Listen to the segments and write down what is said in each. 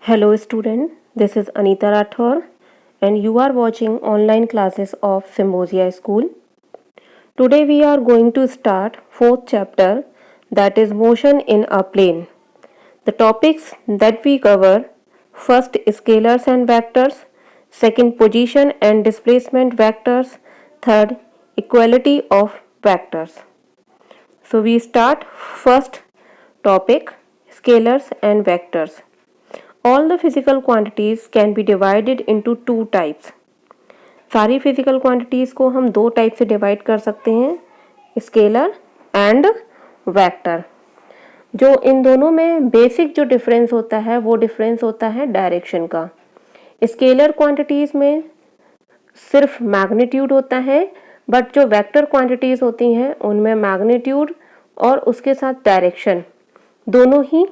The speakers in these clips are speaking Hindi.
Hello student, this is Anita Rathor and you are watching online classes of Symbosia School. Today we are going to start fourth chapter, that is motion in a plane. The topics that we cover: first scalars and vectors, second position and displacement vectors, third equality of vectors. So we start first topic, scalars and vectors. All the physical quantities can be divided into two types. सारी फिजिकल क्वांटिटीज को हम दो टाइप से डिवाइड कर सकते हैं, स्केलर एंड वेक्टर. जो इन दोनों में बेसिक जो डिफरेंस होता है वो डिफरेंस होता है डायरेक्शन का. स्केलर क्वांटिटीज में सिर्फ मैग्नीट्यूड होता है, बट जो वेक्टर क्वांटिटीज होती हैं उनमें मैग्नीट्यूड और उसके साथ डायरेक्शन दोनों ही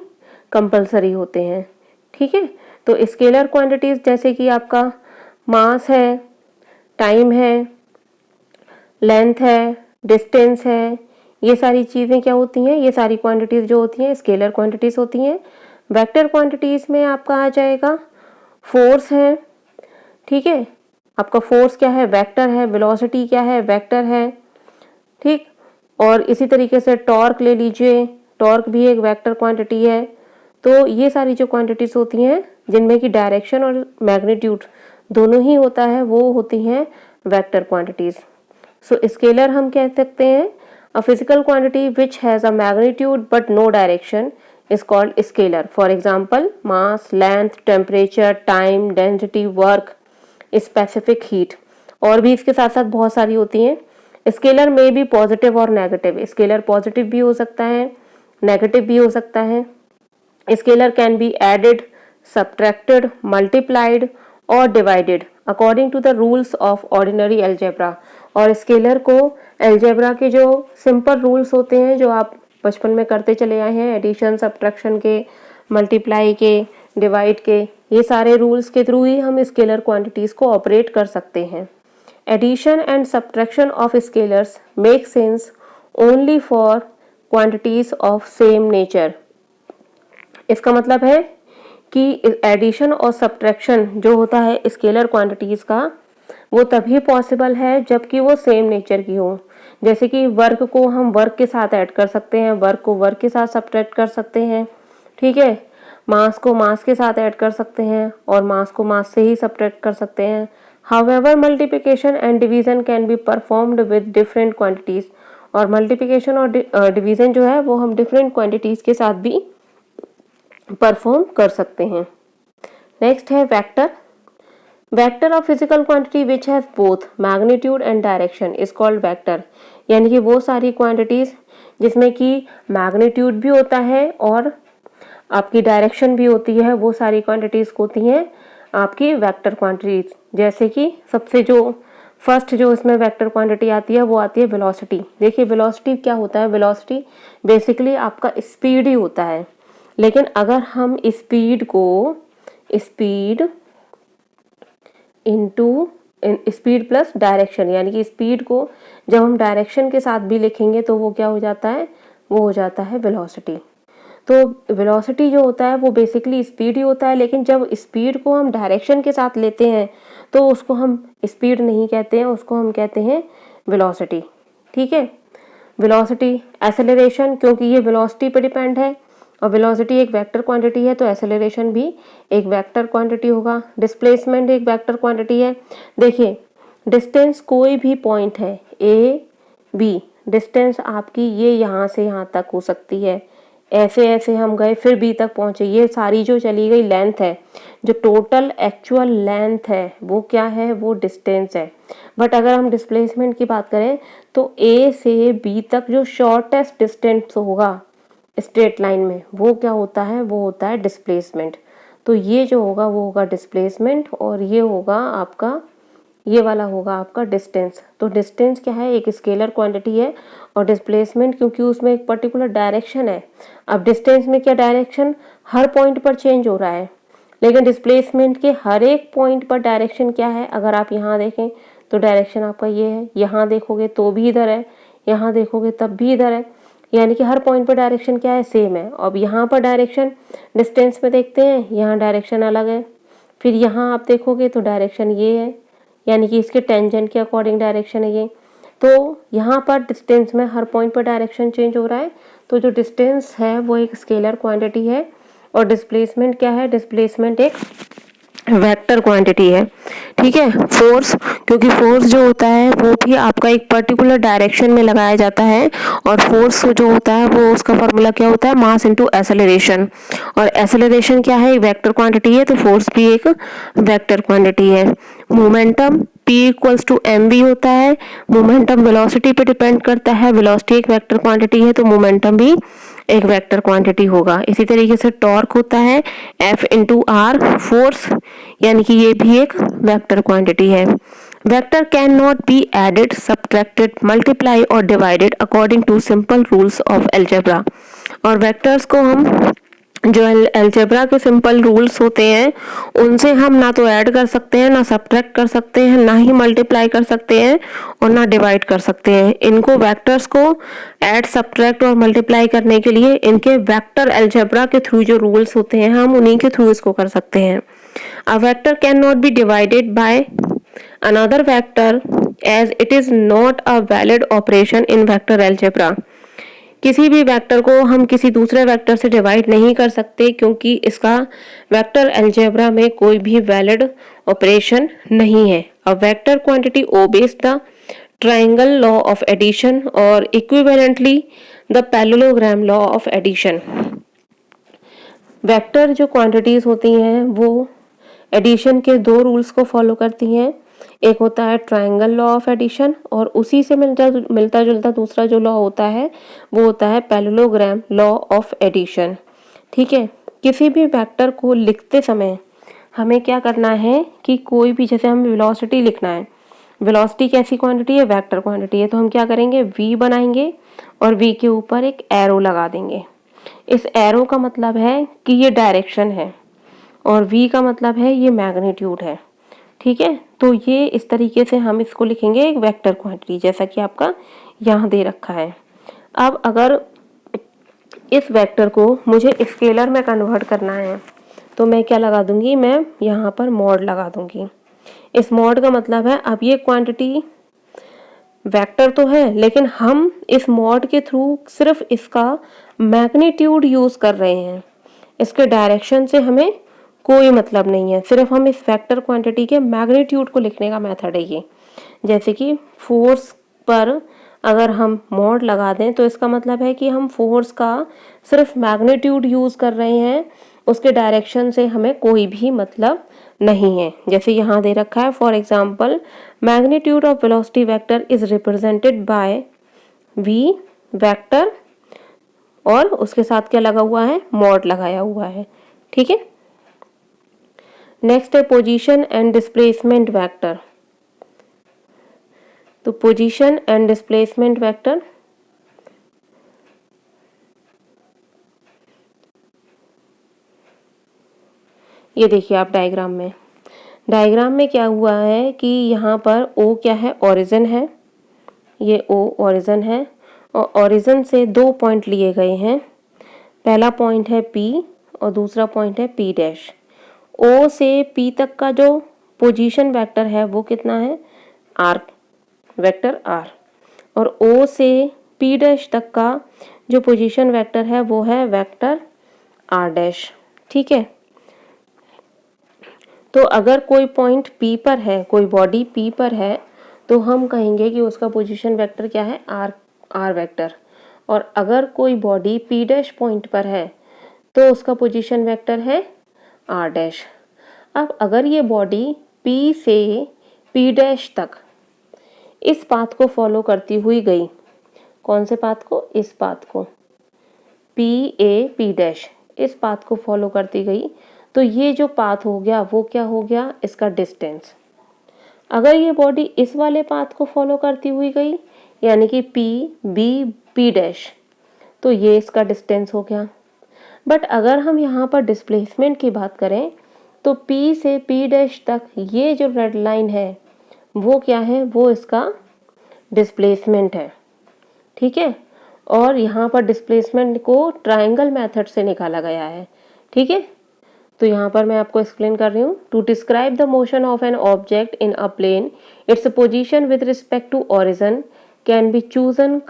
कंपलसरी होते हैं. ठीक है, तो स्केलर क्वांटिटीज जैसे कि आपका मास है, टाइम है, लेंथ है, डिस्टेंस है, ये सारी चीज़ें क्या होती हैं, ये सारी क्वांटिटीज जो होती हैं स्केलर क्वांटिटीज होती हैं. वेक्टर क्वांटिटीज में आपका आ जाएगा फोर्स है. ठीक है, आपका फोर्स क्या है, वेक्टर है. वेलोसिटी क्या है, वेक्टर है. ठीक, और इसी तरीके से टॉर्क ले लीजिए, टॉर्क भी एक वेक्टर क्वांटिटी है. तो ये सारी जो क्वांटिटीज होती हैं जिनमें कि डायरेक्शन और मैग्नीट्यूड दोनों ही होता है वो होती हैं वेक्टर क्वांटिटीज. सो स्केलर हम कह सकते हैं a physical quantity which has a magnitude but no direction is called scalar. For example mass, length, temperature, time, density, work, specific heat. और भी इसके साथ साथ बहुत सारी होती हैं. स्केलर में भी पॉजिटिव और नेगेटिव. स्केलर पॉजिटिव भी हो सकता है, नेगेटिव भी हो सकता है. Scalar can be added, subtracted, multiplied or divided according to the rules of ordinary algebra. और स्केलर को एल्जेब्रा के जो सिंपल रूल्स होते हैं जो आप बचपन में करते चले आए हैं, एडिशन, सब्ट्रैक्शन के, मल्टीप्लाई के, डिवाइड के, ये सारे रूल्स के थ्रू ही हम स्केलर क्वांटिटीज़ को ऑपरेट कर सकते हैं. Addition and subtraction of scalars make sense only for quantities of same nature. इसका मतलब है कि एडिशन और सब्ट्रैक्शन जो होता है स्केलर क्वांटिटीज़ का वो तभी पॉसिबल है जबकि वो सेम नेचर की हो. जैसे कि वर्क को हम वर्क के साथ ऐड कर सकते हैं, वर्क को वर्क के साथ सब्ट्रैक्ट कर सकते हैं. ठीक है, मास को मास के साथ ऐड कर सकते हैं और मास को मास से ही सब्ट्रैक्ट कर सकते हैं. However multiplication and division can be performed with different quantities. और मल्टीप्लिकेशन और डिवीजन जो है वो हम डिफरेंट क्वांटिटीज़ के साथ भी परफॉर्म कर सकते हैं. नेक्स्ट है vector. Vector of physical quantity which has both magnitude and direction is called vector. यानी कि वो सारी क्वांटिटीज जिसमें कि मैग्नीट्यूड भी होता है और आपकी डायरेक्शन भी होती है, वो सारी क्वांटिटीज होती हैं आपकी वेक्टर क्वांटिटीज. जैसे कि सबसे जो फर्स्ट जो इसमें वेक्टर क्वांटिटी आती है वो आती है वेलोसिटी. देखिए वेलोसिटी क्या होता है, वेलोसिटी बेसिकली आपका स्पीड ही होता है. लेकिन अगर हम स्पीड को speed into speed plus direction, यानी कि स्पीड को जब हम डायरेक्शन के साथ भी लिखेंगे तो वो क्या हो जाता है, वो हो जाता है वेलोसिटी. तो वेलोसिटी जो होता है वो बेसिकली स्पीड ही होता है, लेकिन जब स्पीड को हम डायरेक्शन के साथ लेते हैं तो उसको हम स्पीड नहीं कहते हैं, उसको हम कहते हैं वेलोसिटी. ठीक है, वेलोसिटी, एक्सेलरेशन, क्योंकि ये वेलोसिटी पे डिपेंड है और वेलोसिटी एक वेक्टर क्वांटिटी है तो एक्सेलरेशन भी एक वेक्टर क्वांटिटी होगा. डिस्प्लेसमेंट एक वेक्टर क्वांटिटी है. देखिए डिस्टेंस कोई भी पॉइंट है ए बी, डिस्टेंस आपकी ये यहाँ से यहाँ तक हो सकती है, ऐसे ऐसे हम गए फिर बी तक पहुँचे, ये सारी जो चली गई लेंथ है, जो टोटल एक्चुअल लेंथ है वो क्या है, वो डिस्टेंस है. बट अगर हम डिस्प्लेसमेंट की बात करें तो ए से बी तक जो शॉर्टेस्ट डिस्टेंस होगा स्ट्रेट लाइन में वो क्या होता है, वो होता है डिस्प्लेसमेंट. तो ये जो होगा वो होगा डिस्प्लेसमेंट और ये होगा आपका, ये वाला होगा आपका डिस्टेंस. तो डिस्टेंस क्या है, एक स्केलर क्वांटिटी है और डिस्प्लेसमेंट क्योंकि उसमें एक पर्टिकुलर डायरेक्शन है. अब डिस्टेंस में क्या डायरेक्शन हर पॉइंट पर चेंज हो रहा है, लेकिन डिस्प्लेसमेंट के हर एक पॉइंट पर डायरेक्शन क्या है. अगर आप यहाँ देखें तो डायरेक्शन आपका ये है, यहाँ देखोगे तो भी इधर है, यहाँ देखोगे तब भी इधर है. यानी कि हर पॉइंट पर डायरेक्शन क्या है, सेम है। अब यहाँ पर डायरेक्शन डिस्टेंस में देखते हैं, यहाँ डायरेक्शन अलग है। फिर यहाँ आप देखोगे तो डायरेक्शन ये है, यानी कि इसके टेंजेंट के अकॉर्डिंग डायरेक्शन है ये। तो यहाँ पर डिस्टेंस में हर पॉइंट पर डायरेक्शन चेंज हो रहा है। तो जो डिस्टेंस है वो एक स्केलर क्वांटिटी है, और डिस्प्लेसमेंट क्या है, डिस्प्लेसमेंट एक वेक्टर क्वांटिटी है। ठीक है। फोर्स, क्योंकि फोर्स जो होता है वो भी आपका एक पर्टिकुलर डायरेक्शन में लगाया जाता है, और फोर्स जो होता है वो उसका फॉर्मूला क्या होता है, मास इनटू एक्सेलरेशन। और एक्सेलरेशन क्या है, एक वेक्टर क्वांटिटी है, तो फोर्स भी एक वेक्टर क्वांटिटी है। Momentum P equals to mv होता है। मोमेंटम वेलोसिटी पे डिपेंड करता है, वेलोसिटी एक वेक्टर क्वांटिटी है तो मोमेंटम भी एक वेक्टर क्वांटिटी होगा। इसी तरीके से टॉर्क होता है F इंटू आर, फोर्स, यानी कि ये भी एक वेक्टर क्वांटिटी है। Vector can not be added, subtracted, multiply और divided according to simple rules of algebra. और वेक्टर्स को हम जो अलजेब्रा के सिंपल रूल्स होते हैं उनसे हम ना तो ऐड कर सकते हैं, ना सब्ट्रैक्ट कर सकते हैं, ना ही मल्टीप्लाई कर सकते हैं, और ना डिवाइड कर सकते हैं। इनको वेक्टर्स को ऐड, सब्ट्रैक्ट और मल्टीप्लाई करने के लिए इनके वेक्टर अलजेब्रा के थ्रू जो रूल्स होते हैं हम उन्हीं के थ्रू इसको कर सकते हैं। A vector can not be divided by another vector as it is not a valid operation in vector algebra. किसी भी वेक्टर को हम किसी दूसरे वेक्टर से डिवाइड नहीं कर सकते, क्योंकि इसका वेक्टर अलजेब्रा में कोई भी वैलिड ऑपरेशन नहीं है। A vector quantity obeys the triangle law of addition और equivalently the parallelogram law of addition. Vector जो क्वांटिटीज होती हैं वो एडिशन के दो रूल्स को फॉलो करती हैं। एक होता है ट्रायंगल लॉ ऑफ एडिशन, और उसी से मिलता जुलता दूसरा जो लॉ होता है वो होता है पैरेललोग्राम लॉ ऑफ एडिशन। ठीक है। किसी भी वेक्टर को लिखते समय हमें क्या करना है कि कोई भी, जैसे हमें वेलोसिटी लिखना है, वेलोसिटी कैसी क्वांटिटी है, वेक्टर क्वांटिटी है, तो हम क्या करेंगे, v बनाएंगे और v के ऊपर एक एरो लगा देंगे। इस एरो का मतलब है कि ये डायरेक्शन है, और v का मतलब है ये मैग्नीट्यूड है। ठीक है। तो ये इस तरीके से हम इसको लिखेंगे एक वेक्टर क्वांटिटी, जैसा कि आपका यहाँ दे रखा है। अब अगर इस वेक्टर को मुझे स्केलर में कन्वर्ट करना है तो मैं क्या लगा दूंगी, मैं यहाँ पर मॉड लगा दूंगी। इस मॉड का मतलब है अब ये क्वांटिटी वेक्टर तो है, लेकिन हम इस मॉड के थ्रू सिर्फ इसका मैग्नीट्यूड यूज कर रहे हैं, इसके डायरेक्शन से हमें कोई मतलब नहीं है, सिर्फ हम इस वेक्टर क्वांटिटी के मैग्नीट्यूड को लिखने का मेथड है ये। जैसे कि फोर्स पर अगर हम मॉड लगा दें तो इसका मतलब है कि हम फोर्स का सिर्फ मैग्नीट्यूड यूज कर रहे हैं, उसके डायरेक्शन से हमें कोई भी मतलब नहीं है। जैसे यहाँ दे रखा है, for example magnitude of velocity vector is represented by v vector, और उसके साथ क्या लगा हुआ है, मॉड लगाया हुआ है। ठीक है। नेक्स्ट है पोजीशन एंड डिस्प्लेसमेंट वेक्टर। तो पोजीशन एंड डिस्प्लेसमेंट वेक्टर ये देखिए आप डायग्राम में क्या हुआ है कि यहाँ पर O क्या है, ओरिजिन है, ये O ओरिजिन है, और ओरिजिन से दो पॉइंट लिए गए हैं। पहला पॉइंट है P और दूसरा पॉइंट है P डैश। O से P तक का जो पोजीशन वेक्टर है वो कितना है, R, वेक्टर R, और O से P डैश तक का जो पोजीशन वेक्टर है वो है वेक्टर R डैश। ठीक है। तो अगर कोई पॉइंट P पर है, कोई बॉडी P पर है, तो हम कहेंगे कि उसका पोजीशन वेक्टर क्या है, R वेक्टर। और अगर कोई बॉडी P डैश पॉइंट पर है तो उसका पोजीशन वेक्टर है R डैश। अब अगर ये बॉडी P से P डैश तक इस पाथ को फॉलो करती हुई गई, कौन से पाथ को, इस पाथ को, P डैश, इस पाथ को फॉलो करती गई, तो ये जो पाथ हो गया वो क्या हो गया, इसका डिस्टेंस। अगर ये बॉडी इस वाले पाथ को फॉलो करती हुई गई, यानी कि P डैश, तो ये इसका डिस्टेंस हो गया। बट अगर हम यहाँ पर डिस्प्लेसमेंट की बात करें तो P से P डैश तक ये जो रेड लाइन है वो क्या है, वो इसका डिस्प्लेसमेंट है। ठीक है। और यहाँ पर डिस्प्लेसमेंट को ट्रायंगल मेथड से निकाला गया है। ठीक है, तो यहाँ पर मैं आपको एक्सप्लेन कर रही हूँ। To describe the motion of an object in a plane, its position with respect to origin can be chosen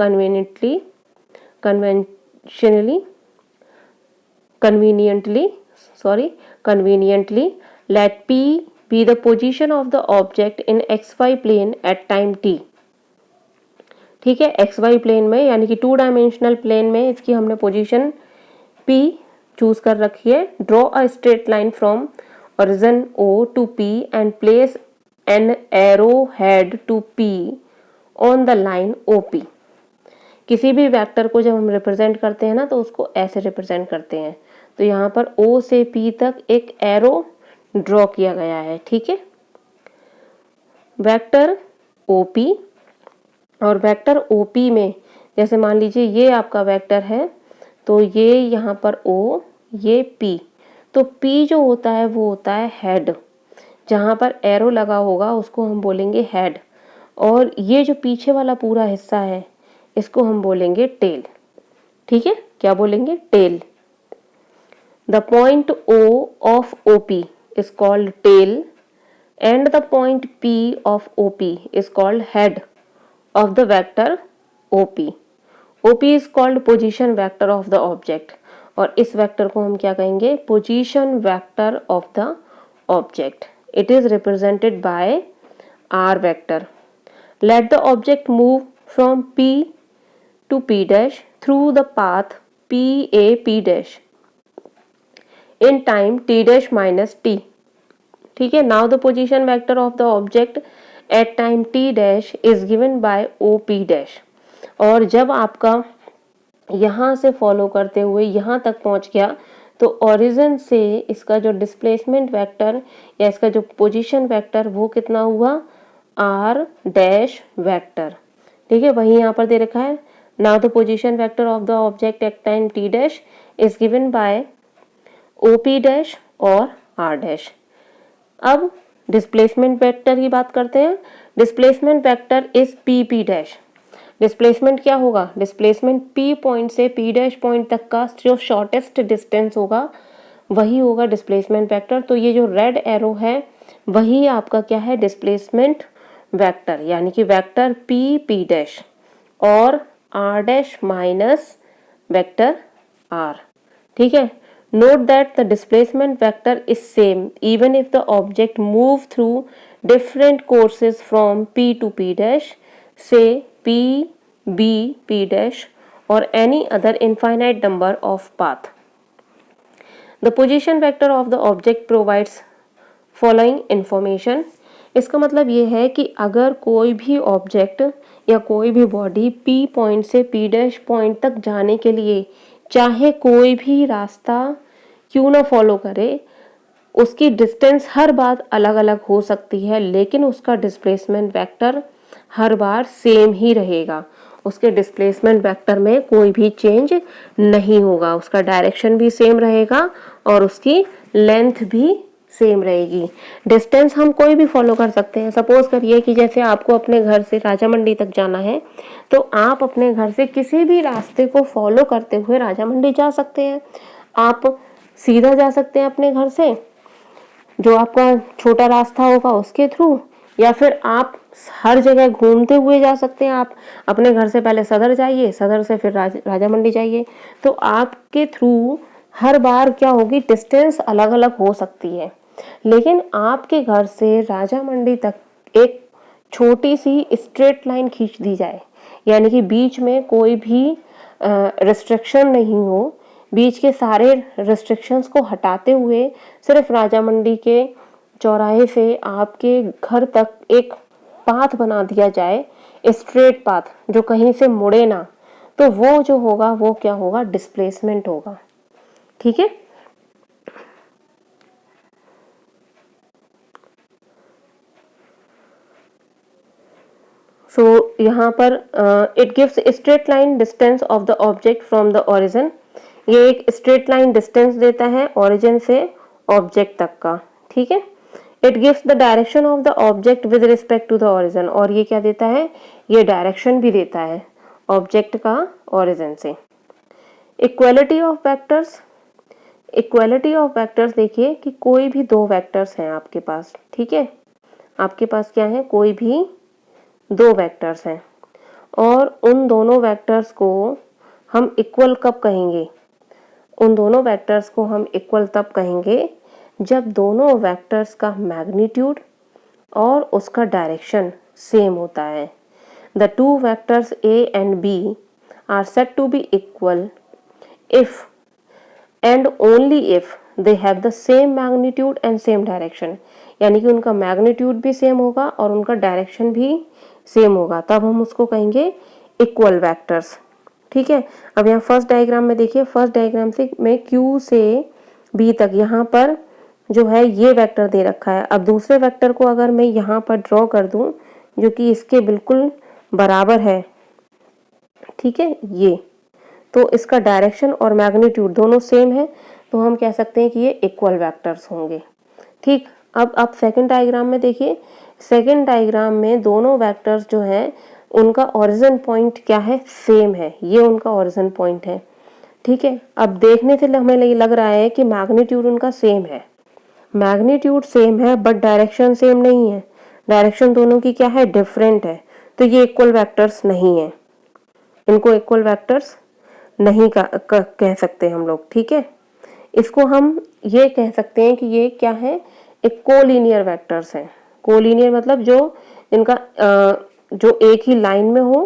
conveniently. Let P be the position of the object in xy plane at time t. ठीक है, xy प्लेन में यानी कि 2 डायमेंशनल प्लेन में इसकी हमने पोजीशन P चूज कर रखी है। Draw a straight line from origin O to P and place an arrow head to P on the line OP। किसी भी वेक्टर को जब हम रिप्रेजेंट करते हैं ना तो उसको ऐसे रिप्रेजेंट करते हैं। तो यहाँ पर O से P तक एक एरो ड्रॉ किया गया है। ठीक है, वेक्टर OP और वेक्टर OP में जैसे मान लीजिए ये आपका वेक्टर है, तो ये यहाँ पर O, ये P, तो P जो होता है वो होता है हेड। जहाँ पर एरो लगा होगा उसको हम बोलेंगे हेड, और ये जो पीछे वाला पूरा हिस्सा है इसको हम बोलेंगे टेल। ठीक है, क्या बोलेंगे? Tail. The point O of OP is called tail and the point P of OP is called head of the vector OP। OP is called position vector of the object, और इस वेक्टर को हम क्या कहेंगे? Position vector of the object. It is represented by R vector. Let the object move from P to P dash through the path PA dash in time T dash minus T। ठीक है, now the position vector of the object at time T dash is given by OP dash। और जब आपका यहाँ से फॉलो करते हुए यहाँ तक पहुँच गया तो ओरिजिन से इसका जो डिस्प्लेसमेंट वेक्टर या इसका जो पोजीशन वेक्टर वो कितना हुआ? R dash vector. ठीक है, वही यहाँ पर दे रखा है। Now the position vector of the object at time T dash is given by OP dash और R dash। अब डिस्प्लेसमेंट वेक्टर की बात करते हैं। Displacement vector is PP dash. Displacement क्या होगा? डिस्प्लेसमेंट P पॉइंट से P डैश पॉइंट तक का जो शॉर्टेस्ट डिस्टेंस होगा वही होगा डिस्प्लेसमेंट वेक्टर। तो ये जो रेड एरो है वही आपका क्या है? डिस्प्लेसमेंट वेक्टर, यानी कि वेक्टर P डैश और R dash minus vector R। ठीक है, note that the displacement vector is same even if the object move through different courses from P to P dash, से P, B, P डैश और any other infinite number of path. The position vector of the object provides following information. इसका मतलब ये है कि अगर कोई भी ऑब्जेक्ट या कोई भी बॉडी P पॉइंट से P डैश पॉइंट तक जाने के लिए चाहे कोई भी रास्ता क्यों ना फॉलो करे, उसकी डिस्टेंस हर बार अलग अलग हो सकती है, लेकिन उसका डिस्प्लेसमेंट वेक्टर हर बार सेम ही रहेगा। उसके डिस्प्लेसमेंट वेक्टर में कोई भी चेंज नहीं होगा, उसका डायरेक्शन भी सेम रहेगा और उसकी लेंथ भी सेम रहेगी। डिस्टेंस हम कोई भी फॉलो कर सकते हैं। सपोज करिए कि जैसे आपको अपने घर से राजा मंडी तक जाना है, तो आप अपने घर से किसी भी रास्ते को फॉलो करते हुए राजा मंडी जा सकते हैं। आप सीधा जा सकते हैं अपने घर से, जो आपका छोटा रास्ता होगा उसके थ्रू, या फिर आप हर जगह घूमते हुए जा सकते हैं। आप अपने घर से पहले सदर जाइए, सदर से फिर राजा मंडी जाइए। तो आपके थ्रू हर बार क्या होगी? डिस्टेंस अलग अलग हो सकती है, लेकिन आपके घर से राजा मंडी तक एक छोटी सी स्ट्रेट लाइन खींच दी जाए, यानी कि बीच में कोई भी रिस्ट्रिक्शन नहीं हो, बीच के सारे रिस्ट्रिक्शंस को हटाते हुए सिर्फ राजा मंडी के चौराहे से आपके घर तक एक पाथ बना दिया जाए, स्ट्रेट पाथ जो कहीं से मुड़े ना, तो वो जो होगा वो क्या होगा? डिस्प्लेसमेंट होगा। ठीक है, सो यहाँ पर it gives straight line distance of the object from the origin. ये एक स्ट्रेट लाइन डिस्टेंस देता है ओरिजिन से ऑब्जेक्ट तक का। ठीक है, it gives the direction of the object with respect to the origin, और ये क्या देता है? ये डायरेक्शन भी देता है ऑब्जेक्ट का ओरिजिन से। Equality of vectors, equality of vectors देखिए कि कोई भी दो वेक्टर्स हैं आपके पास, ठीक है, आपके पास क्या है, कोई भी दो वेक्टर्स हैं और उन दोनों वेक्टर्स को हम इक्वल कब कहेंगे, उन दोनों वेक्टर्स को हम इक्वल तब कहेंगे जब दोनों वेक्टर्स का मैग्नीट्यूड और उसका डायरेक्शन सेम होता है। The two vectors A and B are said to be equal if and only if they have the same magnitude and same direction, यानी कि उनका मैग्नीट्यूड भी सेम होगा और उनका डायरेक्शन भी सेम होगा, तब हम उसको कहेंगे इक्वल वेक्टर्स। ठीक है, अब यहाँ फर्स्ट डायग्राम में देखिए, फर्स्ट डायग्राम से मैं Q से B तक यहाँ पर जो है ये वेक्टर दे रखा है। अब दूसरे वेक्टर को अगर मैं यहाँ पर ड्रॉ कर दूं जो कि इसके बिल्कुल बराबर है, ठीक है, ये तो इसका डायरेक्शन और मैग्नीट्यूड दोनों सेम है, तो हम कह सकते हैं कि ये इक्वल वेक्टर्स होंगे। ठीक, अब आप सेकंड डायग्राम में देखिए, सेकंड डायग्राम में दोनों वेक्टर्स जो हैं उनका ओरिजिन पॉइंट क्या है, सेम है, ये उनका ओरिजिन पॉइंट है। ठीक है, अब देखने से हमें लग रहा है कि मैग्नीट्यूड उनका सेम है, मैग्नीट्यूड सेम है बट डायरेक्शन सेम नहीं है, डायरेक्शन दोनों की क्या है, डिफरेंट है, तो ये इक्वल वेक्टर्स नहीं है, इनको इक्वल वेक्टर्स नहीं कह सकते हम लोग। ठीक है, इसको हम ये कह सकते हैं कि ये क्या है, एक कोलिनियर वेक्टर्स हैं। कोलिनियर मतलब जो इनका जो एक ही लाइन में हो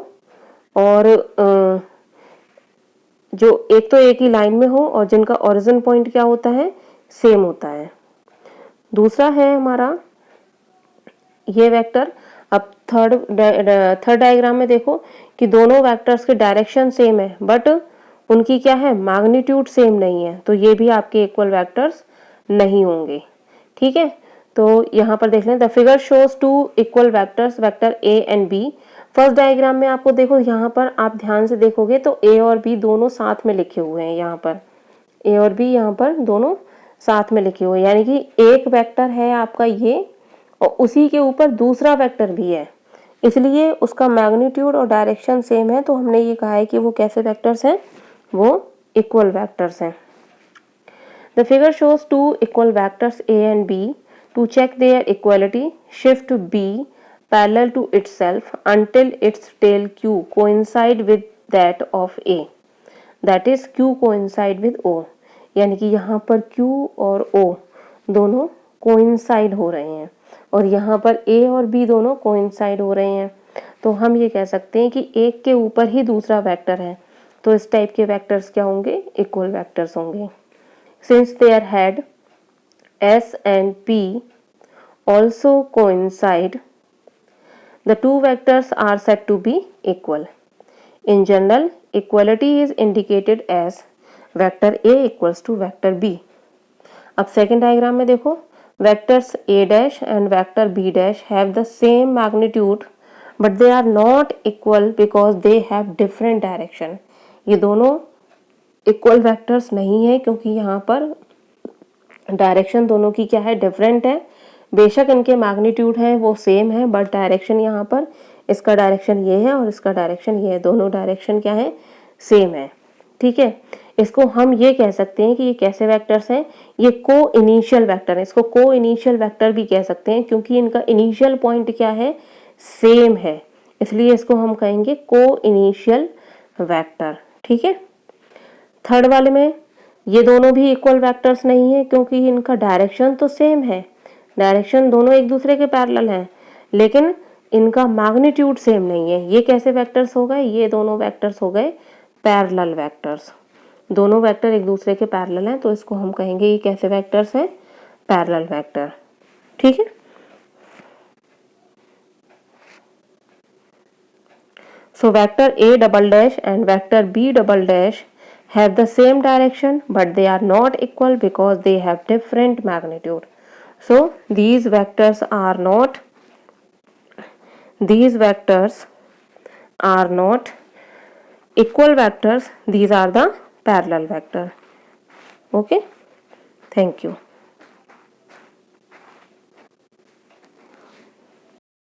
और जो एक तो एक ही लाइन में हो और जिनका ओरिजिन पॉइंट क्या होता है, सेम होता है। दूसरा है हमारा ये वेक्टर। अब थर्ड डायग्राम में देखो कि दोनों वेक्टर्स के डायरेक्शन सेम है बट उनकी क्या है, मैग्नीट्यूड सेम नहीं है, तो ये भी आपके इक्वल वेक्टर्स नहीं होंगे। ठीक है, तो यहाँ पर देख लें, the figure shows two equal vectors, vector A and B। First diagram में आपको देखो, यहाँ पर आप ध्यान से देखोगे तो A और B दोनों साथ में लिखे हुए हैं, यहाँ पर A और B यहाँ पर दोनों साथ में लिखे हुए हैं, यानी कि एक वेक्टर है आपका ये और उसी के ऊपर दूसरा वेक्टर भी है, इसलिए उसका मैग्नीट्यूड और डायरेक्शन सेम है, तो हमने ये कहा है कि वो कैसे वेक्टर्स हैं, वो इक्वल वेक्टर्स हैं। The figure shows two equal vectors A and B। To check their equality, shift B parallel to itself until its tail Q coincide with that of A, that is Q coincide with O, यानी कि यहाँ पर Q और O दोनों coincide हो रहे हैं और यहाँ पर A और B दोनों coincide हो रहे हैं, तो हम ये कह सकते हैं कि एक के ऊपर ही दूसरा वेक्टर है, तो इस टाइप के वेक्टर्स क्या होंगे, इक्वल वेक्टर्स होंगे। Since their head S and P also coincide, the two vectors are said to be equal. In general, equality is indicated as vector A equals to vector B. अब सेकेंड डायग्राम में देखो, vectors A dash and vector B dash have the same magnitude but they are not equal because they have different direction. ये दोनों इक्वल वेक्टर्स नहीं है क्योंकि यहाँ पर डायरेक्शन दोनों की क्या है, डिफरेंट है। बेशक इनके मैग्नीट्यूड है वो सेम है बट डायरेक्शन यहाँ पर इसका डायरेक्शन ये है और इसका डायरेक्शन ये है, दोनों डायरेक्शन क्या है, सेम है। ठीक है, इसको हम ये कह सकते हैं कि ये कैसे वेक्टर्स हैं, ये को इनिशियल वेक्टर है, इसको को इनिशियल वेक्टर भी कह सकते हैं क्योंकि इनका इनिशियल पॉइंट क्या है, सेम है, इसलिए इसको हम कहेंगे को इनिशियल वेक्टर। ठीक है, थर्ड वाले में ये दोनों भी इक्वल वेक्टर्स नहीं है क्योंकि इनका डायरेक्शन तो सेम है, डायरेक्शन दोनों एक दूसरे के पैरेलल हैं, लेकिन इनका मैग्नीट्यूड सेम नहीं है। ये कैसे वेक्टर्स हो गए, ये दोनों वेक्टर्स हो गए पैरेलल वेक्टर्स, दोनों वेक्टर एक दूसरे के पैरेलल हैं, तो इसको हम कहेंगे ये कैसे वेक्टर्स हैं, पैरेलल वेक्टर। ठीक है, so vector A double dash and vector B double dash have the same direction but they are not equal because they have different magnitude. So these vectors are not equal vectors, these are the parallel vector. Okay, thank you.